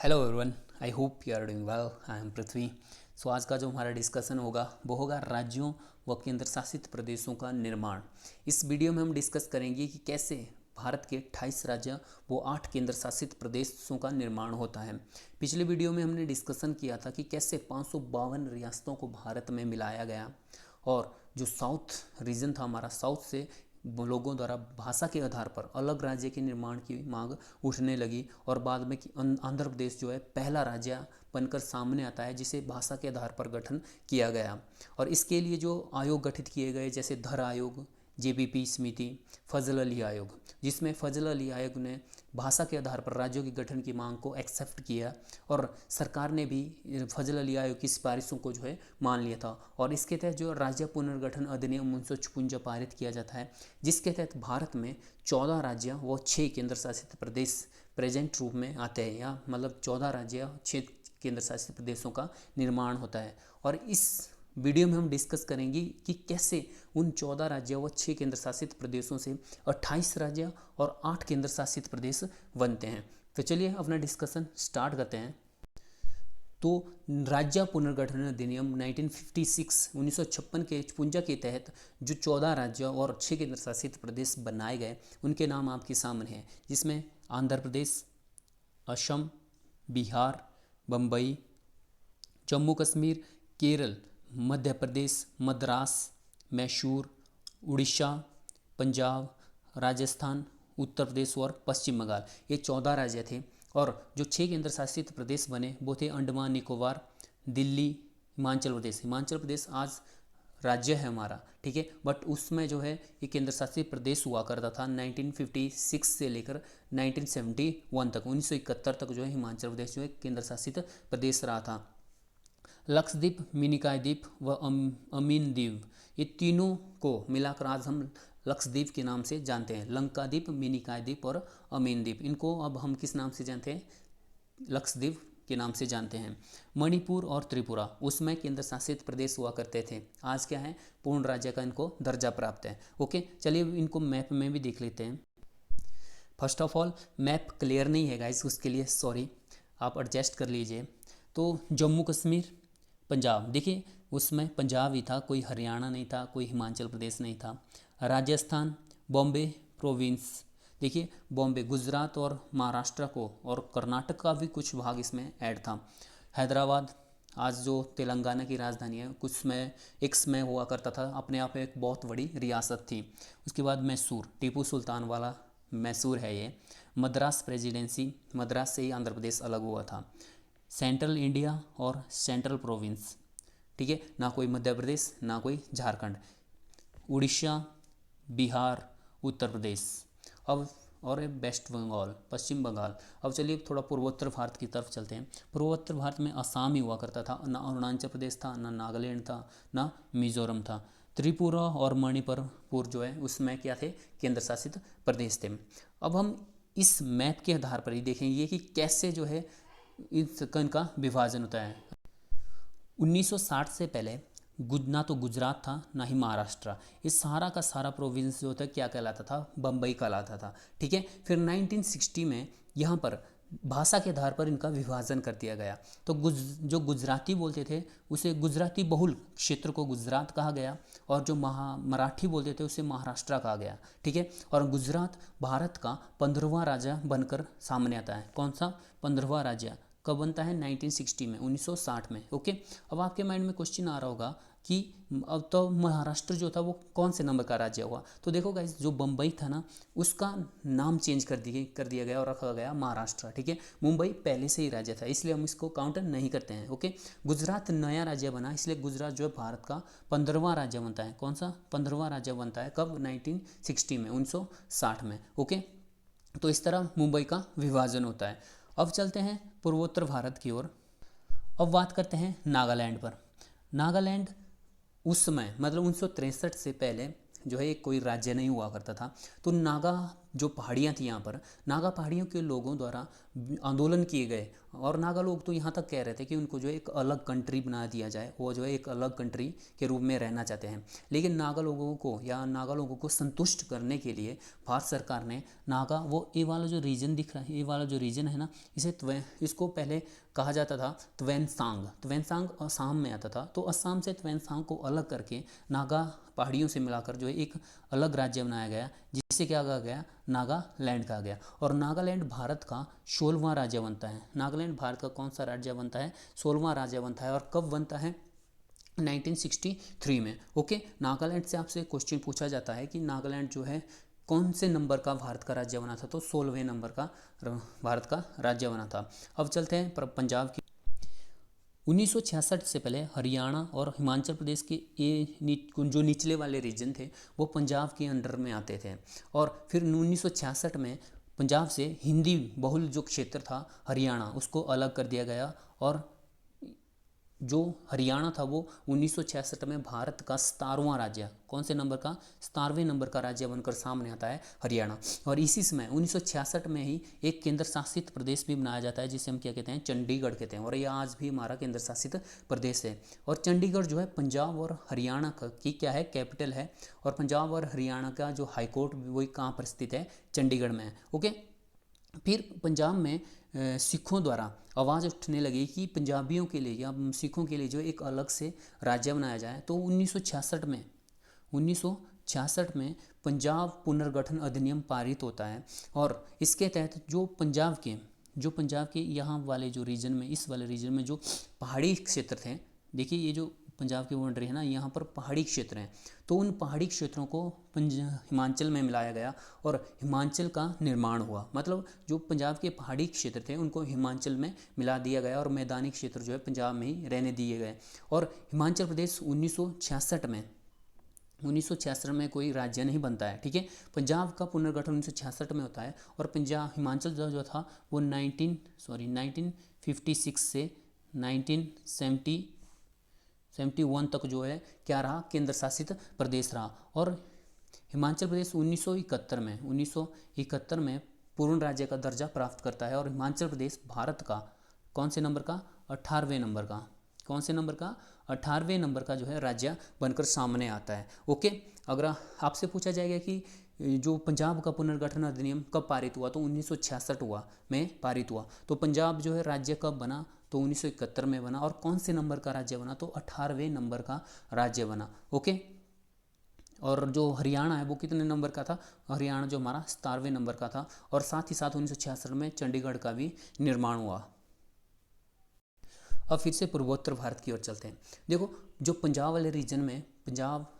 Hello everyone, I hope you are doing well. I am Prithvi. So आज का जो हमारा डिस्कशन होगा वो होगा राज्यों व केंद्र शासित प्रदेशों का निर्माण। इस वीडियो में हम डिस्कस करेंगे कि कैसे भारत के 28 राज्य वो 8 केंद्र शासित प्रदेशों का निर्माण होता है। पिछले वीडियो में हमने डिस्कशन किया था कि कैसे 552 रियासतों को भारत में मिलाया गया और जो साउथ रीजन था हमारा, साउथ से लोगों द्वारा भाषा के आधार पर अलग राज्य के निर्माण की मांग उठने लगी और बाद में कि आंध्र प्रदेश जो है पहला राज्य बनकर सामने आता है जिसे भाषा के आधार पर गठन किया गया। और इसके लिए जो आयोग गठित किए गए जैसे धर आयोग, जेबीपी समिति, फजल अली आयोग, जिसमें फजल अली आयोग ने भाषा के आधार पर राज्यों के गठन की मांग को एक्सेप्ट किया और सरकार ने भी फजल अली आयोग की सिफारिशों को जो है मान लिया था। और इसके तहत जो राज्य पुनर्गठन अधिनियम 1956 पारित किया जाता है, जिसके तहत भारत में 14 राज्य व 6 केंद्र शासित प्रदेश प्रेजेंट रूप में आते हैं, या मतलब 14 राज्य 6 केंद्र शासित प्रदेशों का निर्माण होता है। और इस वीडियो में हम डिस्कस करेंगे कि कैसे उन 14 राज्यों व 6 केंद्र शासित प्रदेशों से 28 राज्य और 8 केंद्र शासित प्रदेश बनते हैं। तो चलिए अपना डिस्कशन स्टार्ट करते हैं। तो राज्य पुनर्गठन अधिनियम 1956 के 56 के तहत जो 14 राज्य और 6 केंद्र शासित प्रदेश बनाए गए उनके नाम आपके सामने हैं, जिसमें आंध्र प्रदेश, असम, बिहार, बम्बई, जम्मू कश्मीर, केरल, मध्य प्रदेश, मद्रास, मैसूर, उड़ीसा, पंजाब, राजस्थान, उत्तर प्रदेश और पश्चिम बंगाल। ये 14 राज्य थे। और जो 6 केंद्र शासित प्रदेश बने वो थे अंडमान निकोबार, दिल्ली, हिमाचल प्रदेश आज राज्य है हमारा, ठीक है, बट उसमें जो है ये केंद्र शासित प्रदेश हुआ करता था 1956 से लेकर 1971 तक, 1971 तक जो है हिमाचल प्रदेश जो है केंद्र शासित प्रदेश रहा था। लक्षद्वीप, मिनिकॉय द्वीप व अमीन द्वीप, ये तीनों को मिलाकर आज हम लक्षद्वीप के नाम से जानते हैं। लंका द्वीप, मिनिकॉय द्वीप और अमीन द्वीप, इनको अब हम किस नाम से जानते हैं? लक्षद्वीप के नाम से जानते हैं। मणिपुर और त्रिपुरा उसमें केंद्र शासित प्रदेश हुआ करते थे, आज क्या है? पूर्ण राज्य का इनको दर्जा प्राप्त है। ओके, चलिए इनको मैप में भी देख लेते हैं। First of all map clear नहीं है गाइस, उसके लिए सॉरी, आप एडजस्ट कर लीजिए। तो जम्मू कश्मीर, पंजाब, देखिए उसमें पंजाब ही था, कोई हरियाणा नहीं था, कोई हिमाचल प्रदेश नहीं था। राजस्थान, बॉम्बे प्रोविंस, देखिए बॉम्बे, गुजरात और महाराष्ट्र को और कर्नाटक का भी कुछ भाग इसमें ऐड था। हैदराबाद, आज जो तेलंगाना की राजधानी है, कुछ में एक समय हुआ करता था, अपने आप में एक बहुत बड़ी रियासत थी। उसके बाद मैसूर, टीपू सुल्तान वाला मैसूर है ये। मद्रास प्रेसिडेंसी, मद्रास से ही आंध्र प्रदेश अलग हुआ था। सेंट्रल इंडिया और सेंट्रल प्रोविंस, ठीक है, ना कोई मध्य प्रदेश ना कोई झारखंड। उड़ीसा, बिहार, उत्तर प्रदेश, अब और वेस्ट बंगाल, पश्चिम बंगाल। अब चलिए थोड़ा पूर्वोत्तर भारत की तरफ चलते हैं। पूर्वोत्तर भारत में असम ही हुआ करता था, ना अरुणाचल प्रदेश था, ना नागालैंड था, ना मिजोरम था। त्रिपुरा और मणिपुर जो है उसमें क्या थे? केंद्र शासित प्रदेश थे। अब हम इस मैप के आधार पर ही देखेंगे कि कैसे जो है इनका विभाजन होता है। 1960 से पहले ना तो गुजरात था ना ही महाराष्ट्र, ये सारा का सारा प्रोविंस जो था क्या कहलाता था? बम्बई कहलाता था, ठीक है। फिर 1960 में यहाँ पर भाषा के आधार पर इनका विभाजन कर दिया गया। तो जो गुजराती बोलते थे उसे गुजराती बहुल क्षेत्र को गुजरात कहा गया, और जो मराठी बोलते थे उसे महाराष्ट्र कहा गया, ठीक है। और गुजरात भारत का 15वां राज्य बनकर सामने आता है। कौन सा 15वां राज्य? कब बनता है? 1960 में, 1960 में। ओके, अब आपके माइंड में क्वेश्चन आ रहा होगा कि अब तो महाराष्ट्र जो था वो कौन से नंबर का राज्य हुआ? तो देखो गाइस, जो बम्बई था ना उसका नाम चेंज कर दिया गया और रखा गया महाराष्ट्र, ठीक है। मुंबई पहले से ही राज्य था, इसलिए हम इसको काउंट नहीं करते हैं। ओके, गुजरात नया राज्य बना, इसलिए गुजरात जो है भारत का 15वां राज्य बनता है। कौन सा 15वां राज्य बनता है? कब? 1960 में, 1960 में। ओके, तो इस तरह मुंबई का विभाजन होता है। अब चलते हैं पूर्वोत्तर भारत की ओर। अब बात करते हैं नागालैंड पर। नागालैंड उस समय मतलब 1963 से पहले जो है कोई राज्य नहीं हुआ करता था। तो नागा जो पहाड़ियाँ थी, यहाँ पर नागा पहाड़ियों के लोगों द्वारा आंदोलन किए गए और नागा लोग तो यहाँ तक कह रहे थे कि उनको जो है एक अलग कंट्री बना दिया जाए, वो जो है एक अलग कंट्री के रूप में रहना चाहते हैं। लेकिन नागा लोगों को या नागा लोगों को संतुष्ट करने के लिए भारत सरकार ने नागा, वो ये वाला जो रीजन दिख रहा है, ये वाला जो रीजन है ना, इसको पहले कहा जाता था त्वेनसांग। त्वेनसांग असम में आता था, तो असम से त्वेनसांग को अलग करके नागा पहाड़ियों से मिलाकर जो है एक अलग राज्य बनाया गया, जिसे क्या कहा गया, नागालैंड कहा गया। और नागालैंड भारत का 16वां राज्य बनता है। नागालैंड भारत का कौन सा राज्य बनता है, 16वां राज्य बनता है। और कब बनता है, 1963 में। ओके, नागालैंड से आपसे क्वेश्चन पूछा जाता है कि नागालैंड जो है कौन से नंबर का भारत का राज्य बना था, तो 16वें नंबर का भारत का राज्य बना था। अब चलते हैं पंजाब की। 1966 से पहले हरियाणा और हिमाचल प्रदेश के जो निचले वाले रीजन थे वो पंजाब के अंडर में आते थे। और फिर 1966 में पंजाब से हिंदी बहुल जो क्षेत्र था हरियाणा, उसको अलग कर दिया गया। और जो हरियाणा था वो 1966 में भारत का 17वां राज्य, कौन से नंबर का, 17वें नंबर का राज्य बनकर सामने आता है हरियाणा। और इसी समय 1966 में ही एक केंद्र शासित प्रदेश भी बनाया जाता है, जिसे हम क्या कहते हैं, चंडीगढ़ कहते हैं। और ये आज भी हमारा केंद्र शासित प्रदेश है। और चंडीगढ़ जो है पंजाब और हरियाणा की क्या है, कैपिटल है। और पंजाब और हरियाणा का जो हाईकोर्ट वही कहाँ पर स्थित है, चंडीगढ़ में है। ओके, फिर पंजाब में सिखों द्वारा आवाज़ उठने लगी कि पंजाबियों के लिए या सिखों के लिए जो एक अलग से राज्य बनाया जाए। तो 1966 में पंजाब पुनर्गठन अधिनियम पारित होता है। और इसके तहत जो पंजाब के यहाँ वाले जो रीजन में, इस वाले रीजन में जो पहाड़ी क्षेत्र थे, देखिए ये जो पंजाब की बाउंड्री है ना, यहाँ पर पहाड़ी क्षेत्र हैं, तो उन पहाड़ी क्षेत्रों को हिमाचल में मिलाया गया और हिमाचल का निर्माण हुआ। मतलब जो पंजाब के पहाड़ी क्षेत्र थे उनको हिमाचल में मिला दिया गया और मैदानी क्षेत्र जो है पंजाब में ही रहने दिए गए। और हिमाचल प्रदेश 1966 में कोई राज्य नहीं बनता है, ठीक है। पंजाब का पुनर्गठन 1966 में होता है। और पंजाब हिमाचल जो था वो 1956 से 1971 तक जो है क्या रहा, केंद्र शासित प्रदेश रहा। और हिमाचल प्रदेश 1971 में पूर्ण राज्य का दर्जा प्राप्त करता है। और हिमाचल प्रदेश भारत का कौन से नंबर का, 18वें नंबर का, कौन से नंबर का, 18वें नंबर का जो है राज्य बनकर सामने आता है। ओके, अगर आपसे पूछा जाएगा कि जो पंजाब का पुनर्गठन अधिनियम कब पारित हुआ, तो 1966 में पारित हुआ। तो पंजाब जो है राज्य कब बना, तो 1971 में बना। और कौन से नंबर का राज्य बना, तो 18वें नंबर का राज्य बना। ओके, और जो हरियाणा है वो कितने नंबर का था, हरियाणा जो हमारा 17वें नंबर का था। और साथ ही साथ 1966 में चंडीगढ़ का भी निर्माण हुआ। अब फिर से पूर्वोत्तर भारत की ओर चलते हैं। देखो, जो पंजाब वाले रीजन में पंजाब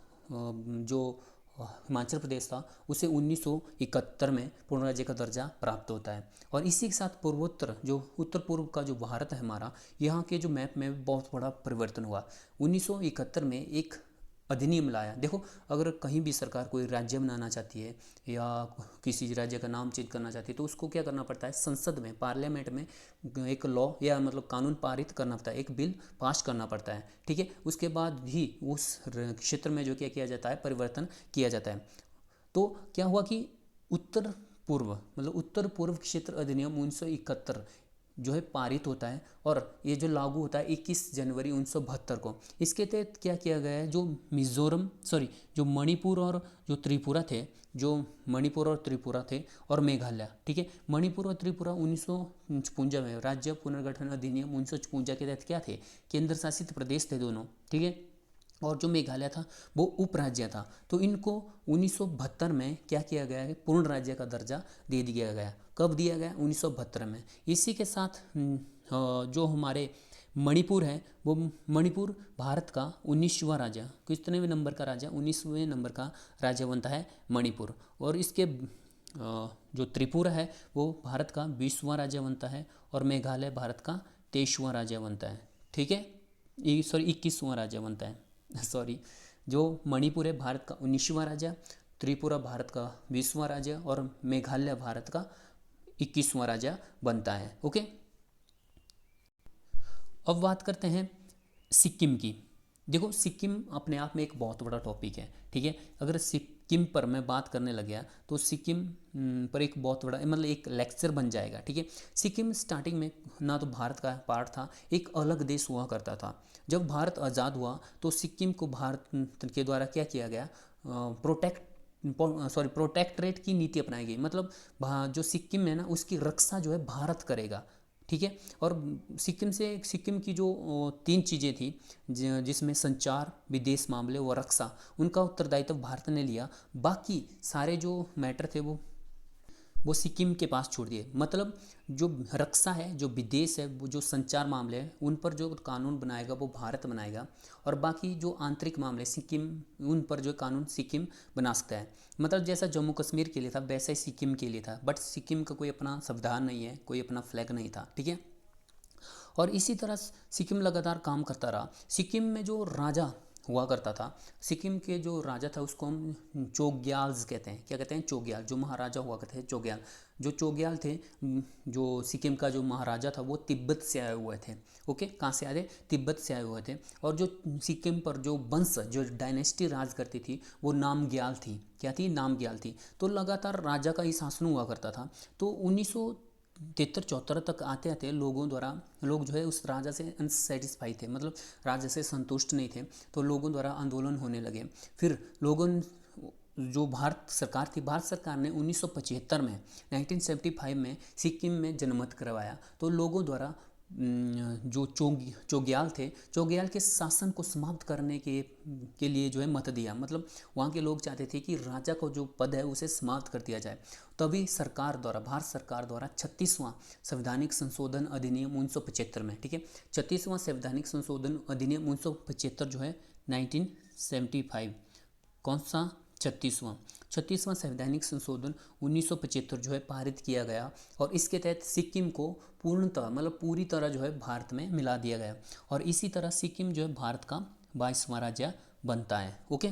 जो हिमाचल प्रदेश था उसे 1971 में पूर्ण राज्य का दर्जा प्राप्त होता है। और इसी के साथ पूर्वोत्तर जो उत्तर पूर्व का जो भारत है हमारा, यहाँ के जो मैप में बहुत बड़ा परिवर्तन हुआ। 1971 में एक अधिनियम लाया। देखो, अगर कहीं भी सरकार कोई राज्य बनाना चाहती है या किसी राज्य का नाम चेंज करना चाहती है, तो उसको क्या करना पड़ता है, संसद में, पार्लियामेंट में एक लॉ या मतलब कानून पारित करना पड़ता है, एक बिल पास करना पड़ता है, ठीक है। उसके बाद ही उस क्षेत्र में जो क्या किया जाता है, परिवर्तन किया जाता है। तो क्या हुआ कि उत्तर पूर्व क्षेत्र अधिनियम 1971 जो है पारित होता है। और ये जो लागू होता है 21 जनवरी 1972 को। इसके तहत क्या किया गया है, जो मणिपुर और जो त्रिपुरा थे और मेघालय, ठीक है। मणिपुर और त्रिपुरा 1956 में राज्य पुनर्गठन अधिनियम 1956 के तहत क्या थे, केंद्र शासित प्रदेश थे दोनों, ठीक है। और जो मेघालय था वो उपराज्य था। तो इनको 1972 में क्या किया गया है, पूर्ण राज्य का दर्जा दे दिया गया। कब दिया गया, 1972 में। इसी के साथ जो हमारे मणिपुर है, वो मणिपुर भारत का 19वां राज्य, कितने नंबर का राज्य, 19वें नंबर का राज्य बनता है मणिपुर। और इसके जो त्रिपुरा है वो भारत का 20वां राज्य बनता है। और मेघालय भारत का 23वां राज्य बनता है, ठीक है। 21वां राज्य बनता है, जो मणिपुर है भारत का 19वां राज्य, त्रिपुरा भारत का 20वां राज्य और मेघालय भारत का 21वां राज्य बनता है। ओके, अब बात करते हैं सिक्किम की। देखो, सिक्किम अपने आप में एक बहुत बड़ा टॉपिक है, ठीक है। अगर किम पर मैं बात करने लग गया तो सिक्किम पर एक बहुत बड़ा मतलब एक लेक्चर बन जाएगा, ठीक है। सिक्किम स्टार्टिंग में ना तो भारत का पार्ट था, एक अलग देश हुआ करता था। जब भारत आज़ाद हुआ तो सिक्किम को भारत के द्वारा क्या किया गया, प्रोटेक्टरेट की नीति अपनाई गई। मतलब जो सिक्किम है ना उसकी रक्षा जो है भारत करेगा, ठीक है। और सिक्किम की जो तीन चीज़ें थी जिसमें संचार, विदेश मामले व रक्षा, उनका उत्तरदायित्व भारत ने लिया। बाकी सारे जो मैटर थे वो सिक्किम के पास छोड़ दिए। मतलब जो रक्षा है, जो विदेश है, वो जो संचार मामले हैं, उन पर जो कानून बनाएगा वो भारत बनाएगा। और बाकी जो आंतरिक मामले सिक्किम, उन पर जो कानून सिक्किम बना सकता है। मतलब जैसा जम्मू कश्मीर के लिए था वैसा ही सिक्किम के लिए था, बट सिक्किम का कोई अपना संविधान नहीं है, कोई अपना फ्लैग नहीं था, ठीक है। और इसी तरह सिक्किम लगातार काम करता रहा। सिक्किम में जो राजा हुआ करता था, सिक्किम के जो राजा था उसको हम चोग्याल्स कहते हैं। क्या कहते हैं? चोग्याल। जो महाराजा हुआ करते हैं चोग्याल। जो चोग्याल थे, जो सिक्किम का जो महाराजा था वो तिब्बत से आए हुए थे। ओके, कहाँ से आए थे? तिब्बत से आए हुए थे। और जो सिक्किम पर जो वंश, जो डायनेस्टी राज करती थी वो नामग्याल थी। क्या थी? नामग्याल थी। तो लगातार राजा का ही शासन हुआ करता था। तो 1973-74 तक आते आते लोग जो है उस राजा से अनसेटिस्फाई थे, मतलब राजा से संतुष्ट नहीं थे। तो लोगों द्वारा आंदोलन होने लगे। फिर लोगों जो भारत सरकार थी, भारत सरकार ने 1975 में 1975 में सिक्किम में जनमत करवाया। तो लोगों द्वारा जो चोग्याल थे, चोग्याल के शासन को समाप्त करने के लिए जो है मत दिया। मतलब वहाँ के लोग चाहते थे कि राजा को जो पद है उसे समाप्त कर दिया जाए। तभी सरकार द्वारा, भारत सरकार द्वारा 36वां संवैधानिक संशोधन अधिनियम 1975 में, ठीक है, 36वां संवैधानिक संशोधन अधिनियम 1975 जो है 1975, कौन सा? 36वां संवैधानिक संशोधन 1975 जो है पारित किया गया। और इसके तहत सिक्किम को पूर्णतः मतलब पूरी तरह जो है भारत में मिला दिया गया। और इसी तरह सिक्किम जो है भारत का 22वां राज्य बनता है। ओके,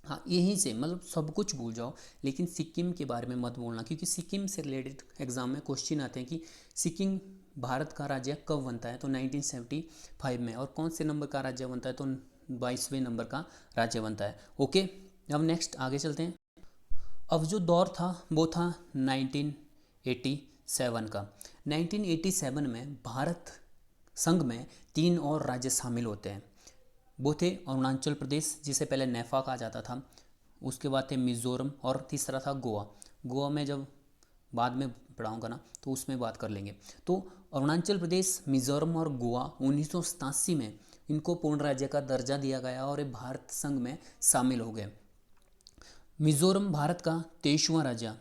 हाँ, यहीं से मतलब सब कुछ भूल जाओ लेकिन सिक्किम के बारे में मत बोलना, क्योंकि सिक्किम से रिलेटेड एग्जाम में क्वेश्चन आते हैं कि सिक्किम भारत का राज्य कब बनता है, तो 1975 में। और कौन से नंबर का राज्य बनता है, तो 22वें नंबर का राज्य बनता है। ओके, अब नेक्स्ट आगे चलते हैं। अब जो दौर था वो था 1987 का। 1987 में भारत संघ में 3 और राज्य शामिल होते हैं। वो थे अरुणाचल प्रदेश, जिसे पहले नेफा कहा जाता था, उसके बाद थे मिज़ोरम, और तीसरा था गोवा। गोवा में जब बाद में पढ़ाऊँगा ना तो उसमें बात कर लेंगे। तो अरुणाचल प्रदेश, मिज़ोरम और गोवा 1987 में इनको पूर्ण राज्य का दर्जा दिया गया और ये भारत संघ में शामिल हो गए। मिज़ोरम भारत का 23वां राज्य,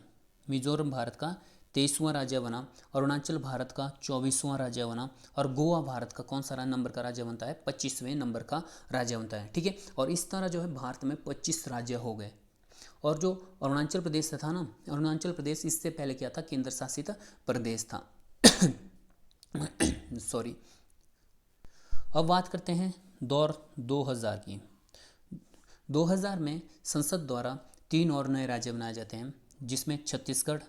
मिज़ोरम भारत का 23वां राज्य बना। अरुणाचल भारत का 24वां राज्य बना। और गोवा भारत का कौन सा नंबर का राज्य बनता है? 25वें नंबर का राज्य बनता है, ठीक है। और इस तरह जो है भारत में 25 राज्य हो गए। और जो अरुणाचल प्रदेश था ना, अरुणाचल प्रदेश इससे पहले क्या था? केंद्र शासित प्रदेश था। सॉरी। अब बात करते हैं दौर 2000 की। 2000 में संसद द्वारा 3 और नए राज्य बनाए जाते हैं, जिसमें छत्तीसगढ़,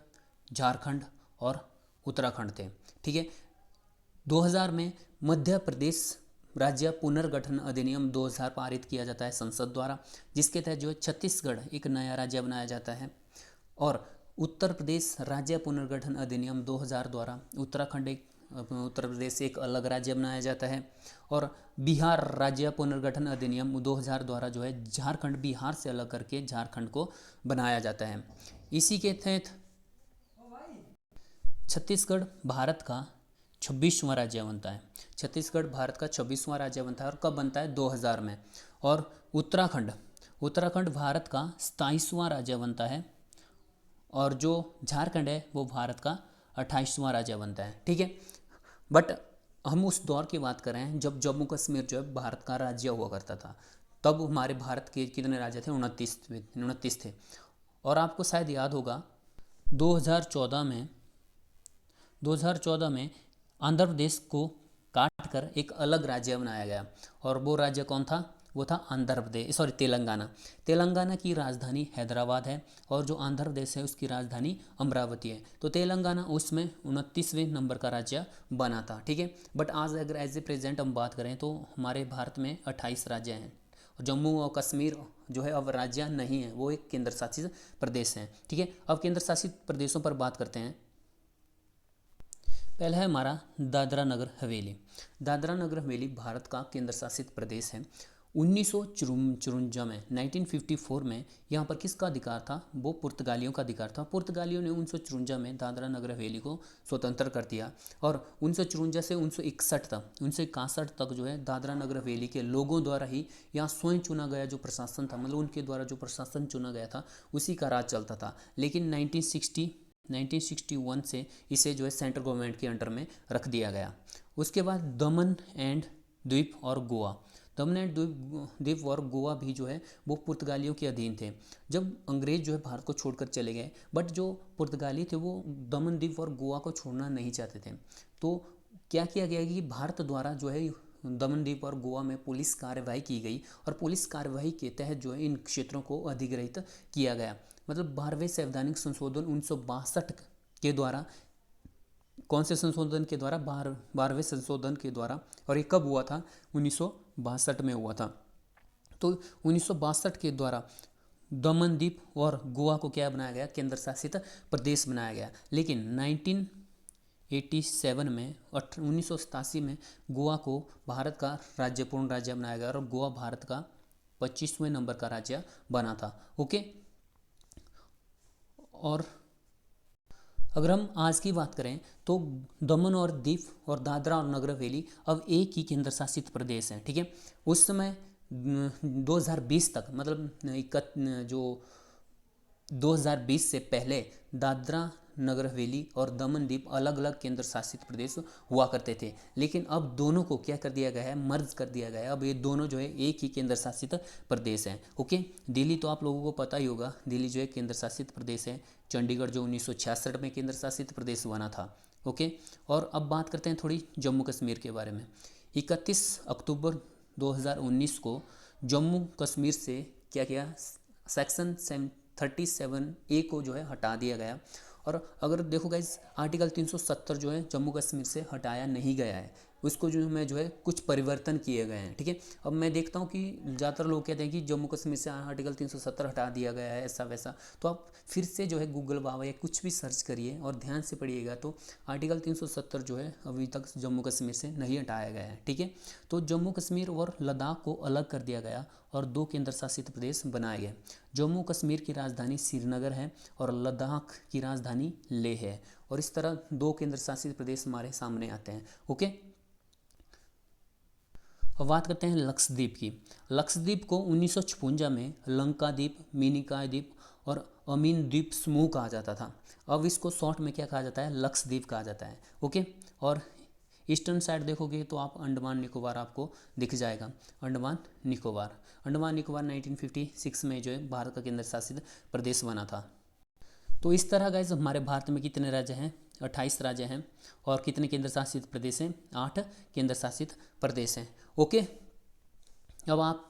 झारखंड और उत्तराखंड थे, ठीक है। 2000 में मध्य प्रदेश राज्य पुनर्गठन अधिनियम 2000 पारित किया जाता है संसद द्वारा, जिसके तहत जो है छत्तीसगढ़ एक नया राज्य बनाया जाता है। और उत्तर प्रदेश राज्य पुनर्गठन अधिनियम 2000 द्वारा उत्तर प्रदेश एक अलग राज्य बनाया जाता है। और बिहार राज्य पुनर्गठन अधिनियम 2000 द्वारा जो है झारखंड बिहार से अलग करके झारखंड को बनाया जाता है। इसी के तहत छत्तीसगढ़ भारत का 26वां राज्य बनता है। छत्तीसगढ़ भारत का 26वां राज्य बनता है। और कब बनता है? 2000 में। और उत्तराखंड भारत का 27वां राज्य बनता है। और जो झारखंड है वो भारत का 28वां राज्य बनता है, ठीक है। बट हम उस दौर की बात कर रहे हैं जब जम्मू कश्मीर जो है भारत का राज्य हुआ करता था। तब हमारे भारत के कितने राज्य थे? 29 थे। और आपको शायद याद होगा 2014 में आंध्र प्रदेश को काट कर एक अलग राज्य बनाया गया। और वो राज्य कौन था? वो था तेलंगाना की राजधानी हैदराबाद है। और जो आंध्र प्रदेश है उसकी राजधानी अमरावती है। तो तेलंगाना उसमें 29वें नंबर का राज्य बना था, ठीक है। बट आज अगर एज ए प्रेजेंट हम बात करें तो हमारे भारत में 28 राज्य हैं। जम्मू और कश्मीर जो है अब राज्य नहीं है, वो एक केंद्र शासित प्रदेश है। ठीक है, अब केंद्र शासित प्रदेशों पर बात करते हैं। पहला है हमारा दादरा नगर हवेली। दादरा नगर हवेली भारत का केंद्र शासित प्रदेश है। 1954 में 1954 में यहाँ पर किसका अधिकार था, वो पुर्तगालियों का अधिकार था। पुर्तगालियों ने 1954 में दादरा नगर हवेली को स्वतंत्र कर दिया और 1954 से 1961 तक जो है दादरा नगर हवेली के लोगों द्वारा ही यहाँ स्वयं चुना गया जो प्रशासन था, मतलब उनके द्वारा जो प्रशासन चुना गया था उसी का राज चलता था। लेकिन 1961 से इसे जो है सेंट्रल गवर्नमेंट के अंडर में रख दिया गया। उसके बाद दमन एंड द्वीप और गोवा, दमन एंड द्वीप और गोवा भी जो है वो पुर्तगालियों के अधीन थे। जब अंग्रेज जो है भारत को छोड़कर चले गए, बट जो पुर्तगाली थे वो दमन द्वीप और गोवा को छोड़ना नहीं चाहते थे। तो क्या किया गया कि भारत द्वारा जो है दमन द्वीप और गोवा में पुलिस कार्यवाही की गई और पुलिस कार्यवाही के तहत जो है इन क्षेत्रों को अधिग्रहित किया गया। मतलब 12वें संवैधानिक संशोधन 1962 के द्वारा, कौन से संशोधन के द्वारा, 12वें संशोधन के द्वारा, और ये कब हुआ था, 1962 में हुआ था। तो 1962 के द्वारा दमन द्वीप और गोवा को क्या बनाया गया, केंद्र शासित प्रदेश बनाया गया। लेकिन 1987 में 1987 में गोवा को भारत का राज्य, पूर्ण राज्य बनाया गया और गोवा भारत का 25वें नंबर का राज्य बना था। ओके, और अगर हम आज की बात करें तो दमन और दीव और दादरा और नगर हवेली अब एक ही केंद्र शासित प्रदेश है। ठीक है, उस समय 2020 तक, मतलब जो 2020 से पहले दादरा नगर हवेली और दमन द्वीप अलग अलग केंद्र शासित प्रदेश हुआ करते थे। लेकिन अब दोनों को क्या कर दिया गया है, मर्ज कर दिया गया है। अब ये दोनों जो है एक ही केंद्र शासित प्रदेश हैं। ओके, दिल्ली तो आप लोगों को पता ही होगा, दिल्ली जो है केंद्र शासित प्रदेश है। चंडीगढ़ जो 1966 में केंद्र शासित प्रदेश बना था। ओके, और अब बात करते हैं थोड़ी जम्मू कश्मीर के बारे में। 31 अक्टूबर 2019 को जम्मू कश्मीर से क्या किया, सेक्शन 37A को जो है हटा दिया गया। और अगर देखो गाइस, आर्टिकल 370 जो है जम्मू कश्मीर से हटाया नहीं गया है, उसको जो है कुछ परिवर्तन किए गए हैं। ठीक है, अब मैं देखता हूँ कि ज़्यादातर लोग कहते हैं कि जम्मू कश्मीर से आर्टिकल 370 हटा दिया गया है, ऐसा वैसा। तो आप फिर से जो है गूगल बाबा या कुछ भी सर्च करिए और ध्यान से पढ़िएगा, तो आर्टिकल 370 जो है अभी तक जम्मू कश्मीर से नहीं हटाया गया है। ठीक है, तो जम्मू कश्मीर और लद्दाख को अलग कर दिया गया और 2 केंद्र शासित प्रदेश बनाए गए। जम्मू कश्मीर की राजधानी श्रीनगर है और लद्दाख की राजधानी लेह है। और इस तरह 2 केंद्र शासित प्रदेश हमारे सामने आते हैं। ओके, अब बात करते हैं लक्षद्वीप की। लक्षद्वीप को 1956 में लंका द्वीप, मिनिकॉय द्वीप और अमीन द्वीप समूह कहा जाता था। अब इसको शॉर्ट में क्या कहा जाता है, लक्षद्वीप कहा जाता है। ओके, और ईस्टर्न साइड देखोगे तो आप अंडमान निकोबार आपको दिख जाएगा। अंडमान निकोबार 1956 में जो है भारत का केंद्र शासित प्रदेश बना था। तो इस तरह गाइस हमारे भारत में कितने राज्य हैं, 28 राज्य हैं। और कितने केंद्र शासित प्रदेश हैं, 8 केंद्र शासित प्रदेश हैं। ओके, अब आप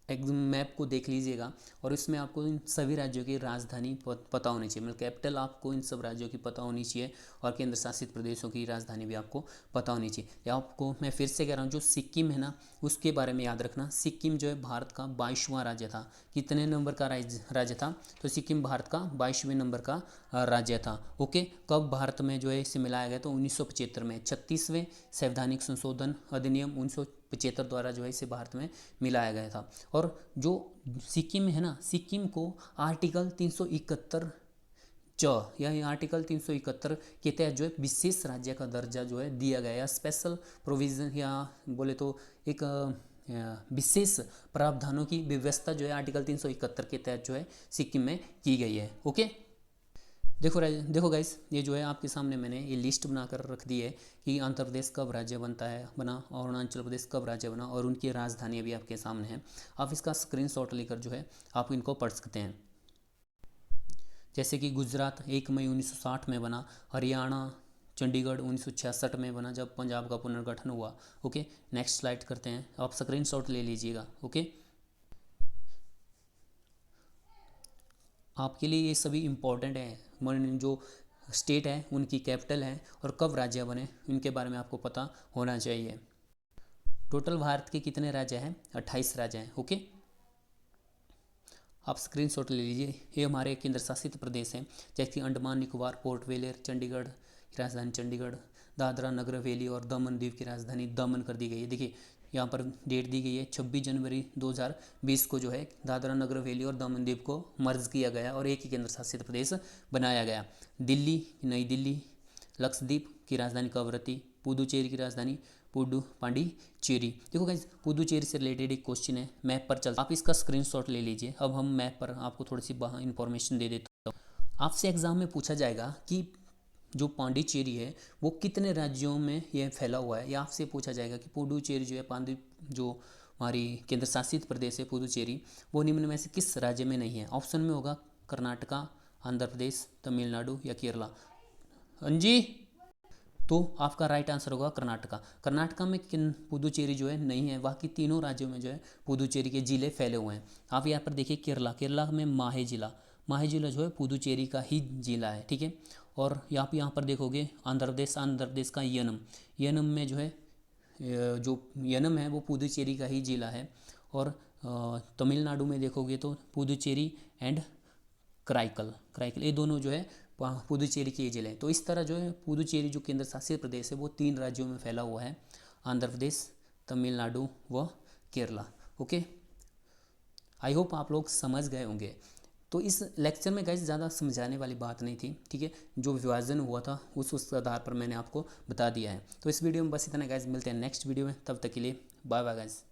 एक मैप को देख लीजिएगा और इसमें आपको इन सभी राज्यों की राजधानी पता होनी चाहिए, मतलब कैपिटल आपको इन सब राज्यों की पता होनी चाहिए और केंद्र शासित प्रदेशों की राजधानी भी आपको पता होनी चाहिए। या आपको मैं फिर से कह रहा हूँ, जो सिक्किम है ना, उसके बारे में याद रखना। सिक्किम जो है भारत का 22वां राज्य था। कितने नंबर का राज्य था, तो सिक्किम भारत का 22वें नंबर का राज्य था। ओके, कब भारत में जो है इसे मिलाया गया, तो 1975 में 36वें संवैधानिक संशोधन अधिनियम 1975 द्वारा जो है इसे भारत में मिलाया गया था। और जो सिक्किम है ना, सिक्किम को आर्टिकल 371 या आर्टिकल 371 के तहत जो है विशेष राज्य का दर्जा जो है दिया गया है। स्पेशल प्रोविजन या बोले तो एक विशेष प्रावधानों की व्यवस्था जो है आर्टिकल 371 के तहत जो है सिक्किम में की गई है। ओके, देखो गाइस, ये जो है आपके सामने मैंने ये लिस्ट बनाकर रख दी है कि आंध्र प्रदेश कब राज्य बना और अरुणाचल प्रदेश कब राज्य बना, और उनकी राजधानी अभी आपके सामने है। आप इसका स्क्रीनशॉट लेकर जो है आप इनको पढ़ सकते हैं। जैसे कि गुजरात 1 मई 1960 में बना, हरियाणा चंडीगढ़ 1966 में बना जब पंजाब का पुनर्गठन हुआ। ओके, नेक्स्ट स्लाइड करते हैं, आप स्क्रीनशॉट ले लीजिएगा। ओके, आपके लिए ये सभी इम्पोर्टेंट हैं, जो स्टेट है उनकी कैपिटल है और कब राज्य बने इनके बारे में आपको पता होना चाहिए। टोटल भारत के कितने राज्य हैं, 28 राज्य हैं। ओके, आप स्क्रीनशॉट ले लीजिए। ये हमारे केंद्र शासित प्रदेश हैं, जैसे कि अंडमान निकोबार, पोर्ट ब्लेयर, चंडीगढ़ की राजधानी चंडीगढ़, दादरा नगर हवेली और दमन द्वीप की राजधानी दमन कर दी गई है। देखिए यहाँ पर डेट दी गई है 26 जनवरी 2020 को जो है दादरा नगर हवेली और दमन द्वीप को मर्ज किया गया और एक ही केंद्र शासित प्रदेश बनाया गया। दिल्ली, नई दिल्ली, लक्षद्वीप की राजधानी कवरत्ती, पुदुचेरी की राजधानी पांडिचेरी। देखो गाइस, पुदुचेरी से रिलेटेड एक क्वेश्चन है, मैप पर चलता, आप इसका स्क्रीनशॉट ले लीजिए। अब हम मैप पर आपको थोड़ी सी इन्फॉर्मेशन दे देता हूँ। आपसे एग्जाम में पूछा जाएगा कि जो पांडिचेरी है वो कितने राज्यों में यह फैला हुआ है, या आपसे पूछा जाएगा कि पुडुचेरी जो है जो हमारी केंद्र शासित प्रदेश है पुदुचेरी, वो निम्न में से किस राज्य में नहीं है। ऑप्शन में होगा कर्नाटका, आंध्र प्रदेश, तमिलनाडु या केरला। अंजी, तो आपका राइट आंसर होगा कर्नाटका। कर्नाटका में पुदुचेरी जो है नहीं है, बाकी तीनों राज्यों में जो है पुदुचेरी के जिले फैले हुए हैं। आप यहाँ पर देखिए केरला में माहे जिला जो है पुदुचेरी का ही जिला है, ठीक है। और यहाँ पर देखोगे आंध्र प्रदेश का यनम में जो है जो यनम है वो पुदुचेरी का ही जिला है। और तमिलनाडु में देखोगे तो पुदुचेरी एंड कराईकल ये दोनों जो है पुदुचेरी के जिले हैं। तो इस तरह जो है पुदुचेरी जो केंद्र शासित प्रदेश है वो 3 राज्यों में फैला हुआ है, आंध्र प्रदेश, तमिलनाडु व केरला। ओके, आई होप आप लोग समझ गए होंगे। तो इस लेक्चर में गाइस ज़्यादा समझाने वाली बात नहीं थी, ठीक है। जो विभाजन हुआ था उस आधार पर मैंने आपको बता दिया है। तो इस वीडियो में बस इतना गाइस, मिलते हैं नेक्स्ट वीडियो में, तब तक के लिए बाय बाय गाइस।